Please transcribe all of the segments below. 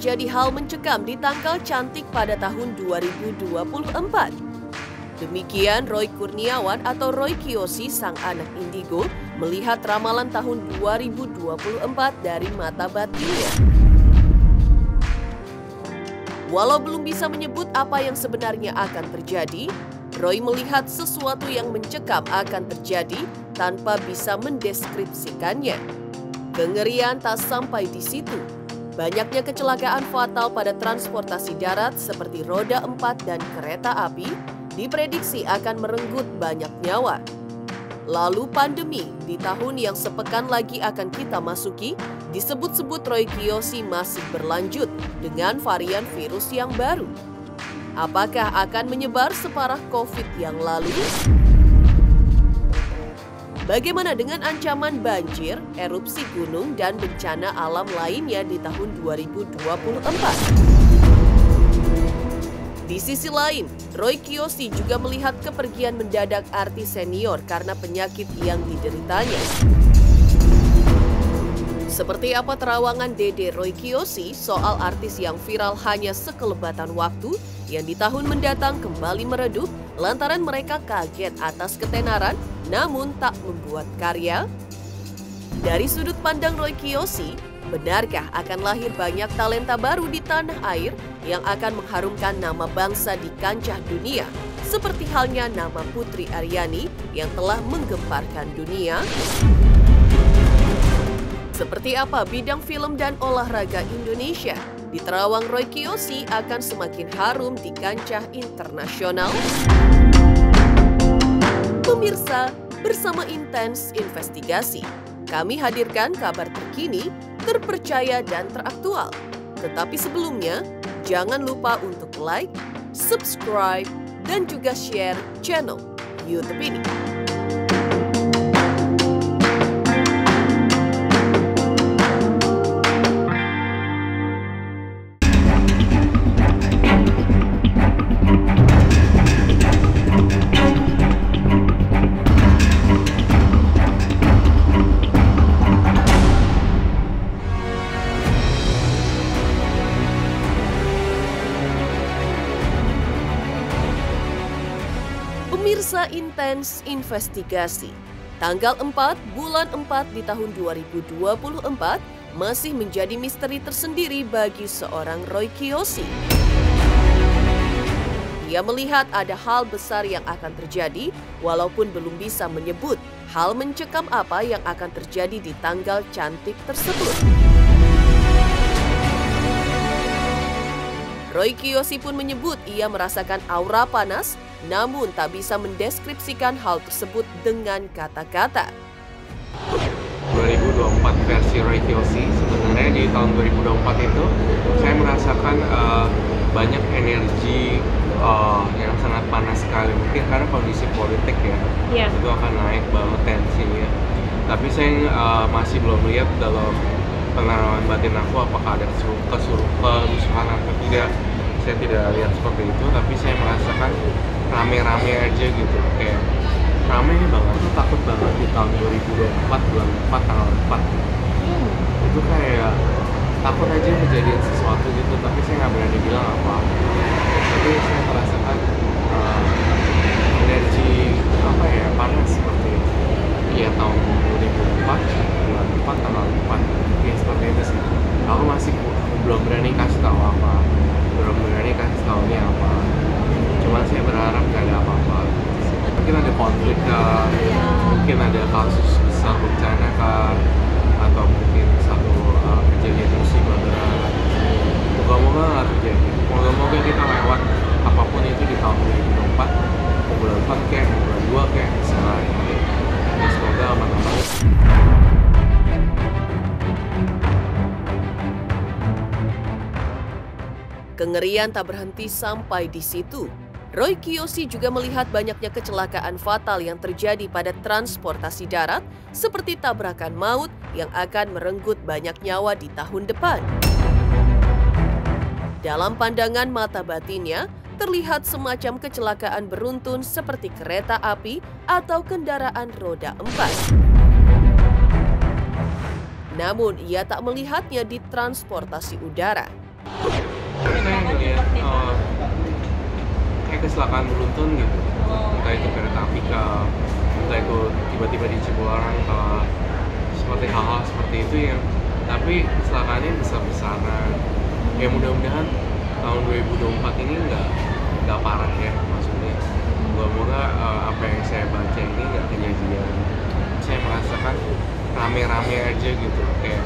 terjadi hal mencekam di tanggal cantik pada tahun 2024. Demikian Roy Kurniawan atau Roy Kiyoshi, sang anak indigo, melihat ramalan tahun 2024 dari mata batinnya. Walau belum bisa menyebut apa yang sebenarnya akan terjadi, Roy melihat sesuatu yang mencekam akan terjadi tanpa bisa mendeskripsikannya. Kengerian tak sampai di situ. Banyaknya kecelakaan fatal pada transportasi darat seperti roda 4 dan kereta api diprediksi akan merenggut banyak nyawa. Lalu pandemi di tahun yang sepekan lagi akan kita masuki, disebut-sebut Roy Kiyoshi masih berlanjut dengan varian virus yang baru. Apakah akan menyebar separah COVID yang lalu? Bagaimana dengan ancaman banjir, erupsi gunung, dan bencana alam lainnya di tahun 2024? Di sisi lain, Roy Kiyoshi juga melihat kepergian mendadak artis senior karena penyakit yang dideritanya. Seperti apa terawangan Dede Roy Kiyoshi soal artis yang viral hanya sekelebatan waktu yang di tahun mendatang kembali meredup lantaran mereka kaget atas ketenaran namun tak membuat karya? Dari sudut pandang Roy Kiyoshi, benarkah akan lahir banyak talenta baru di tanah air yang akan mengharumkan nama bangsa di kancah dunia, seperti halnya nama Putri Aryani yang telah menggemparkan dunia? Seperti apa bidang film dan olahraga Indonesia di terawang Roy Kiyoshi akan semakin harum di kancah internasional? Pemirsa, bersama Intens Investigasi, kami hadirkan kabar terkini, terpercaya dan teraktual. Tetapi sebelumnya, jangan lupa untuk like, subscribe, dan juga share channel YouTube ini. Pemirsa Intens Investigasi, tanggal 4 bulan 4 di tahun 2024 masih menjadi misteri tersendiri bagi seorang Roy Kiyoshi. Ia melihat ada hal besar yang akan terjadi walaupun belum bisa menyebut hal mencekam apa yang akan terjadi di tanggal cantik tersebut. Roy Kiyoshi pun menyebut ia merasakan aura panas, namun tak bisa mendeskripsikan hal tersebut dengan kata-kata. 2024 versi Roy Kiyoshi, sebenarnya di tahun 2024 itu saya merasakan banyak energi yang sangat panas sekali. Mungkin karena kondisi politik ya, itu akan naik banget tensinya. Tapi saya masih belum lihat dalam penerawan batin aku apakah ada kerusuhan atau tidak. Saya tidak lihat seperti itu, tapi saya merasakan rame-rame aja gitu, kayak rame banget. Aku takut banget di tahun 2024 bulan 4 tanggal 4 itu kayak takut aja kejadian sesuatu gitu, tapi saya nggak berani bilang apa. Tapi saya merasakan energi apa ya, panas seperti ya tahun 2004 bulan 4 tanggal 4 ya, seperti itu sih. Aku masih belum berani kasih tahu apa, belum berani kasih tahu ini apa. Cuman saya berharap gak ada apa-apa. Mungkin ada konflik kah, mungkin ada kasus besar bencana kah, atau mungkin satu kejadian musibah berat. Moga-moga nggak terjadi. Moga-moga kita lewat apapun itu di tahun 2024, bulan 4 kayak, bulan 2 kayak, misalnya. Ya, semoga aman-aman. Kengerian tak berhenti sampai di situ. Roy Kiyoshi juga melihat banyaknya kecelakaan fatal yang terjadi pada transportasi darat, seperti tabrakan maut yang akan merenggut banyak nyawa di tahun depan. Dalam pandangan mata batinnya, terlihat semacam kecelakaan beruntun seperti kereta api atau kendaraan roda 4. Namun, ia tak melihatnya di transportasi udara. Saya ngeliat kayak kecelakaan beruntun gitu, entah itu kereta api kah, entah itu tiba-tiba di Cipularang kah, seperti hal-hal seperti itu yang tapi kecelakaannya besar-besaran. Ya mudah-mudahan tahun 2024 ini nggak parah ya, maksudnya moga-moga apa yang saya baca ini nggak kejadian. Saya merasakan rame-rame aja gitu, kayak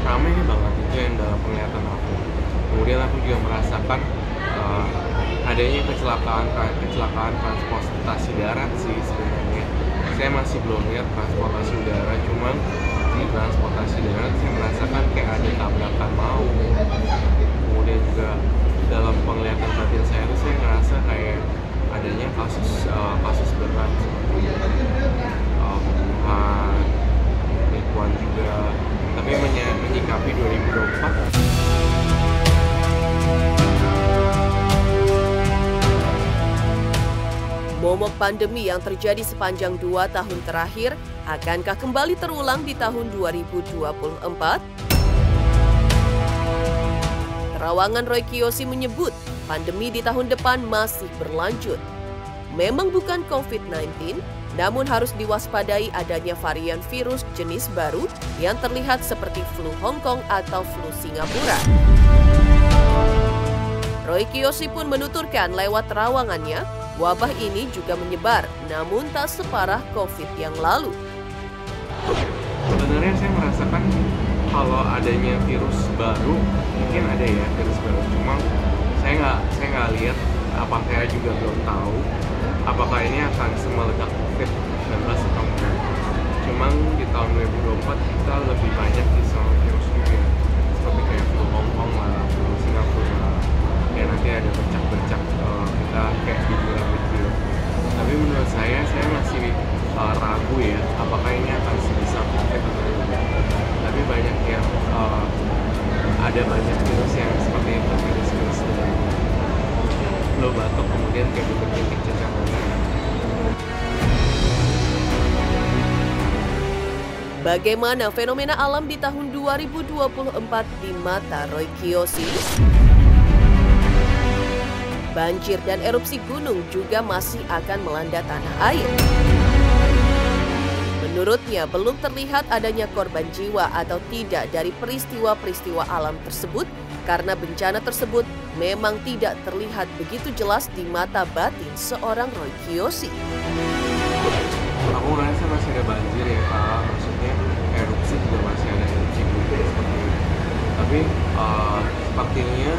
rame banget itu yang dalam penglihatan aku. Kemudian aku juga merasakan adanya kecelakaan transportasi darat sih sebenarnya. Saya masih belum lihat transportasi udara, cuman di transportasi darat saya merasakan kayak ada tabrakan mau. Kemudian juga dalam penglihatan batin saya tuh saya ngerasa kayak adanya kasus berat seperti pembunuhan, penipuan juga. Tapi menyikapi 2024 momok pandemi yang terjadi sepanjang 2 tahun terakhir, akankah kembali terulang di tahun 2024? Terawangan Roy Kiyoshi menyebut pandemi di tahun depan masih berlanjut. Memang bukan COVID-19, namun harus diwaspadai adanya varian virus jenis baru yang terlihat seperti flu Hong Kong atau flu Singapura. Roy Kiyoshi pun menuturkan lewat terawangannya, wabah ini juga menyebar, namun tak separah COVID yang lalu. Sebenarnya saya merasakan kalau adanya virus baru, mungkin ada ya virus baru. Cuma saya nggak lihat, apa saya juga belum tahu apakah ini akan semeledak COVID-19 atau enggak. Cuma di tahun 2024 kita lebih banyak di soal virus juga, seperti kayak flu Hong Kong lah, flu Singapura. Ya nanti ada bercak-bercak kita kayak video. Tapi menurut saya masih ragu ya apakah ini akan sebisa COVID atau tidak. Tapi banyak yang ada banyak virus yang seperti itu, virus dari flu batuk kemudian kayak bintik cacing tangan. Bagaimana fenomena alam di tahun 2024 di mata Roy Kiyoshi? Banjir dan erupsi gunung juga masih akan melanda tanah air. Menurutnya, belum terlihat adanya korban jiwa atau tidak dari peristiwa-peristiwa alam tersebut karena bencana tersebut memang tidak terlihat begitu jelas di mata batin seorang Roy Kiyoshi. Aku ngerasa masih ada banjir ya Kak, maksudnya erupsi juga masih ada erupsi gunung seperti itu. Tapi sepertinya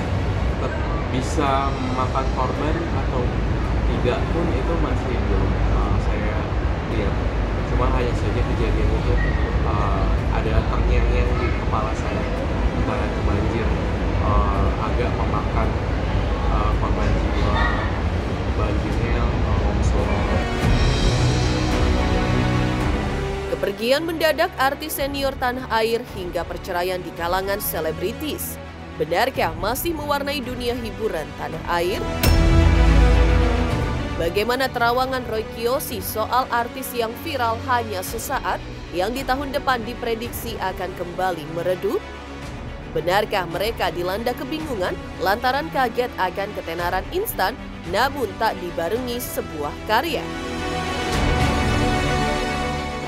bisa memakan korban atau tidak pun itu masih belum saya lihat. Cuma hanya saja kejadian itu ada terngiang-ngiang di kepala saya karena banjir agak memakan korban jiwa, banjirnya longsor. Kepergian mendadak artis senior tanah air hingga perceraian di kalangan selebritis. Benarkah masih mewarnai dunia hiburan tanah air? Bagaimana terawangan Roy Kiyoshi soal artis yang viral hanya sesaat yang di tahun depan diprediksi akan kembali meredup? Benarkah mereka dilanda kebingungan lantaran kaget akan ketenaran instan namun tak dibarengi sebuah karya?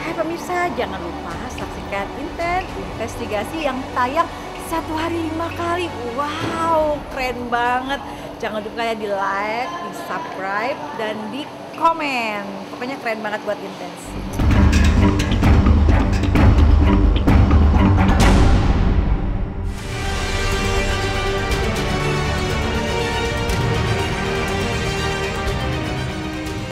Hai pemirsa, jangan lupa saksikan Intens Investigasi yang tayang 1 hari 5 kali. Wow, keren banget. Jangan lupa ya di like, di subscribe, dan di komen. Pokoknya keren banget buat Intens.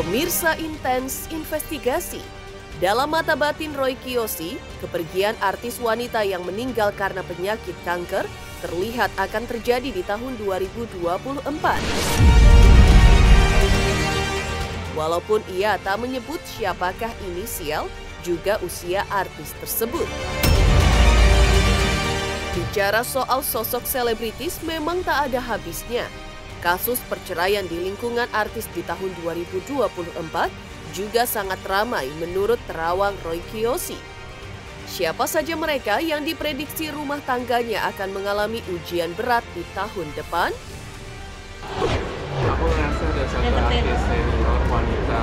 Pemirsa Intens Investigasi. Dalam mata batin Roy Kiyoshi, kepergian artis wanita yang meninggal karena penyakit kanker terlihat akan terjadi di tahun 2024. Walaupun ia tak menyebut siapakah inisial juga usia artis tersebut. Bicara soal sosok selebritis memang tak ada habisnya. Kasus perceraian di lingkungan artis di tahun 2024 juga sangat ramai menurut terawang Roy Kiyoshi. Siapa saja mereka yang diprediksi rumah tangganya akan mengalami ujian berat di tahun depan? Aku merasa ada satu artis senior wanita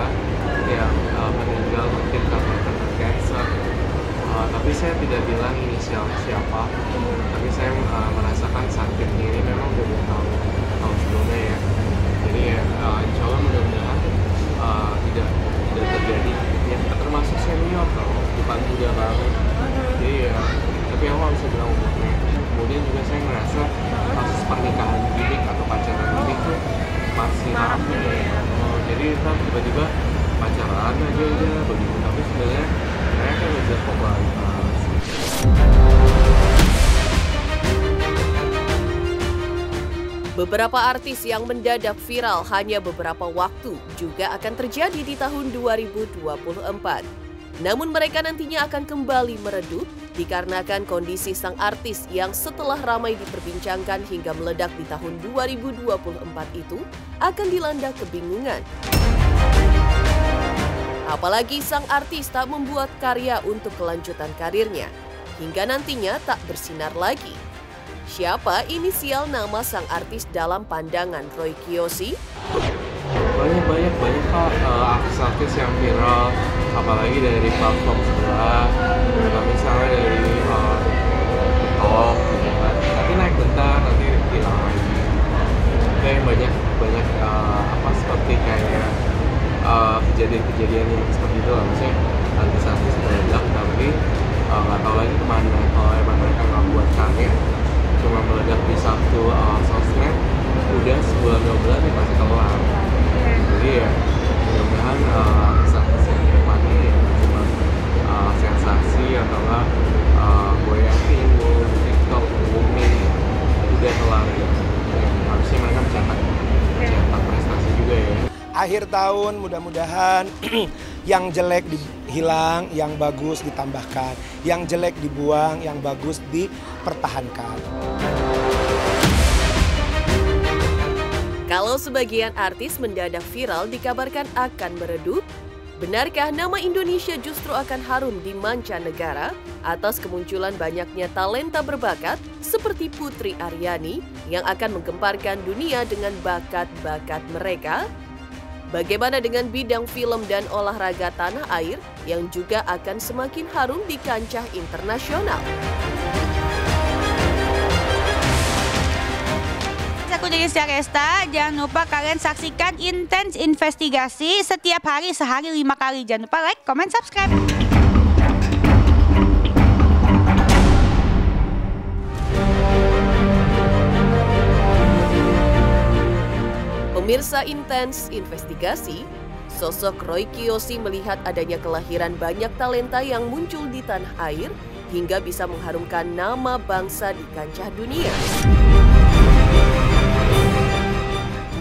yang meninggal mungkin karena kena cancer. Tapi saya tidak bilang inisial siapa. Tapi saya merasakan sakitnya ini memang udah 2 tahun sebelumnya ya. Jadi ya insya Allah mudah-mudahan tidak terjadi. Ya, termasuk senior kalau bukan muda banget. Jadi ya, tapi aku nggak bisa bilang umurnya. Kemudian juga saya merasa kasus pernikahan gimmick atau pacaran gimmick tuh masih rame ya. Jadi ntar tiba-tiba pacaran aja udah begitu, tapi sebenarnya mereka kan ngejar popularitas. Beberapa artis yang mendadak viral hanya beberapa waktu juga akan terjadi di tahun 2024. Namun mereka nantinya akan kembali meredup dikarenakan kondisi sang artis yang setelah ramai diperbincangkan hingga meledak di tahun 2024 itu akan dilanda kebingungan. Apalagi sang artis tak membuat karya untuk kelanjutan karirnya, hingga nantinya tak bersinar lagi. Siapa inisial nama sang artis dalam pandangan Roy Kiyoshi? Banyak Kak artis-artis yang viral, apalagi dari platform sebelah, misalnya dari TikTok gitu kan. Nanti naik bentar, nanti hilang lagi. Kayak banyak seperti kayak kejadian-kejadian yang seperti itu lah. Maksudnya artis-artis meledak tapi nggak tahu lagi kemana. Kalau emang mereka nggak buat karya, cuma meledak di satu sosmed, udah sebulan 2 bulan ya pasti kelar. Jadi ya mudah-mudahan artis-artis yang depannya ya cuma sensasi atau enggak goyangin di TikTok, booming, udah kelar ya. Harusnya mereka mencetak prestasi juga ya. Akhir tahun mudah-mudahan yang jelek hilang, yang bagus ditambahkan, yang jelek dibuang, yang bagus dipertahankan. Kalau sebagian artis mendadak viral dikabarkan akan meredup, benarkah nama Indonesia justru akan harum di mancanegara atas kemunculan banyaknya talenta berbakat seperti Putri Aryani yang akan menggemparkan dunia dengan bakat-bakat mereka? Bagaimana dengan bidang film dan olahraga tanah air yang juga akan semakin harum di kancah internasional? Aku dari Resta, jangan lupa kalian saksikan Intens Investigasi setiap hari sehari 5 kali. Jangan lupa like, comment, subscribe. Pemirsa Intens Investigasi, sosok Roy Kiyoshi melihat adanya kelahiran banyak talenta yang muncul di tanah air hingga bisa mengharumkan nama bangsa di kancah dunia.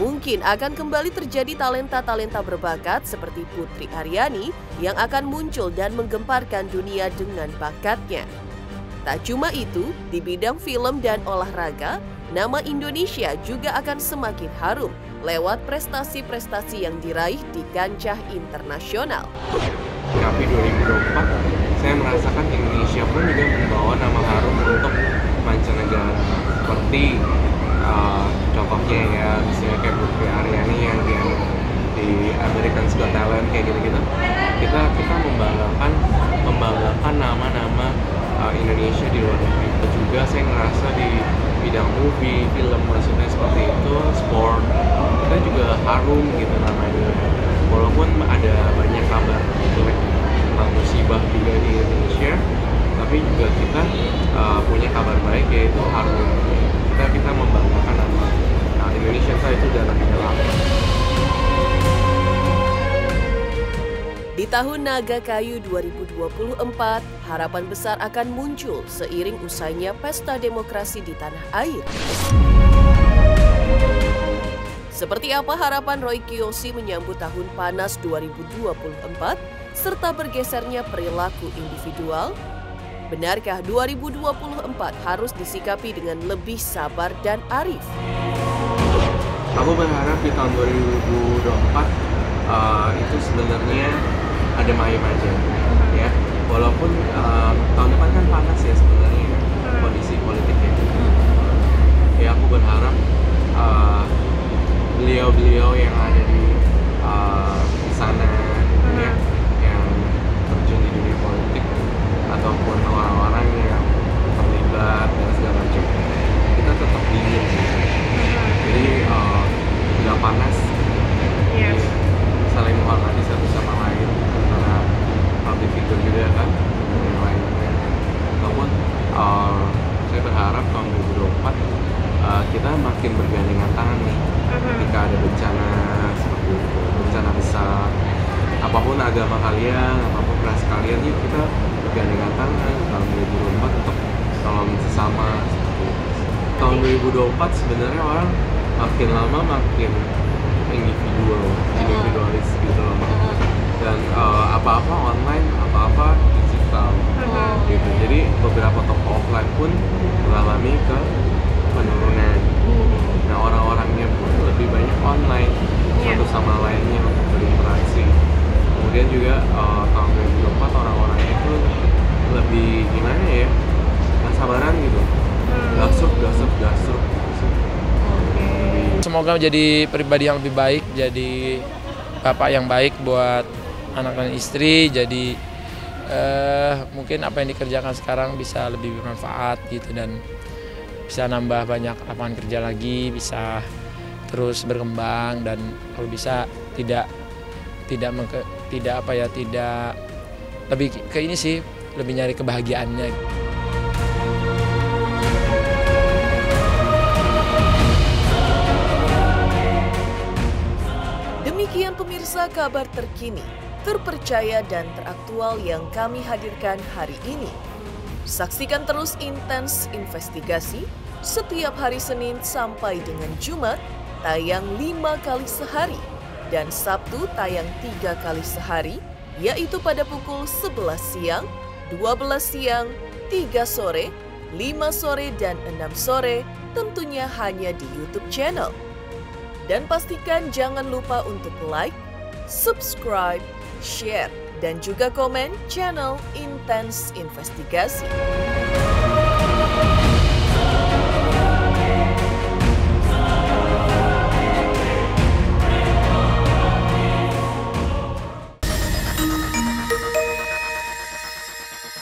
Mungkin akan kembali terjadi talenta-talenta berbakat seperti Putri Aryani yang akan muncul dan menggemparkan dunia dengan bakatnya. Tak cuma itu, di bidang film dan olahraga, nama Indonesia juga akan semakin harum lewat prestasi-prestasi yang diraih di kancah internasional. Tapi 2024, saya merasakan Indonesia pun juga membawa nama harum untuk mancanegara. Seperti contohnya ya, misalnya kayak Putri Aryani yang di American's Got Talent kayak gitu-gitu. Kita membanggakan nama-nama Indonesia di luar negeri. Juga saya ngerasa di bidang movie, film maksudnya seperti itu, sport, kita juga harum gitu namanya. Walaupun ada banyak kabar jelek tentang musibah juga di Indonesia, tapi juga kita punya kabar baik yaitu harum. Kita membanggakan nama Indonesia itu darah Islam. Di tahun Naga Kayu 2024, harapan besar akan muncul seiring usainya pesta demokrasi di tanah air. Seperti apa harapan Roy Kiyoshi menyambut tahun panas 2024 serta bergesernya perilaku individual? Benarkah 2024 harus disikapi dengan lebih sabar dan arif? Aku berharap di tahun 2024 itu sebenarnya ada ayem aja, ya. walaupun tahun depan kan panas ya sebenarnya kondisi politiknya. Ya aku berharap beliau-beliau yang ada di sana ya, yang terjun di dunia politik ataupun orang-orang yang terlibat dan segala macam, kita tetap dingin sih. Jadi udah panas, saling menghormati satu sama lain antara public figure juga kan dan yang lainnya. Namun saya berharap tahun 2024 kita makin bergandengan tangan nih ketika ada bencana seperti itu, bencana besar, apapun agama kalian, apapun ras kalian, yuk kita bergandengan tangan tahun 2024 untuk tolongin sesama seperti itu. Tahun 2024 sebenarnya orang makin lama makin individualis gitu loh, dan apa-apa online, apa-apa digital gitu. Jadi beberapa toko offline pun mengalami penurunan. Nah, orang-orangnya pun lebih banyak online satu sama lainnya untuk berinteraksi. Kemudian juga tahun 2024 orang-orangnya itu lebih gimana ya, nggak sabaran gitu, gasuk. Semoga menjadi pribadi yang lebih baik, jadi bapak yang baik buat anak dan istri, jadi mungkin apa yang dikerjakan sekarang bisa lebih bermanfaat gitu, dan bisa nambah banyak lapangan kerja lagi, bisa terus berkembang, dan kalau bisa tidak lebih ke ini sih, lebih nyari kebahagiaannya. Demikian pemirsa kabar terkini, terpercaya dan teraktual yang kami hadirkan hari ini. Saksikan terus Intens Investigasi setiap hari Senin sampai dengan Jumat, tayang 5 kali sehari, dan Sabtu tayang 3 kali sehari, yaitu pada pukul 11 siang, 12 siang, 3 sore, 5 sore, dan 6 sore, tentunya hanya di YouTube channel. Dan pastikan jangan lupa untuk like, subscribe, share, dan juga komen channel Intens Investigasi.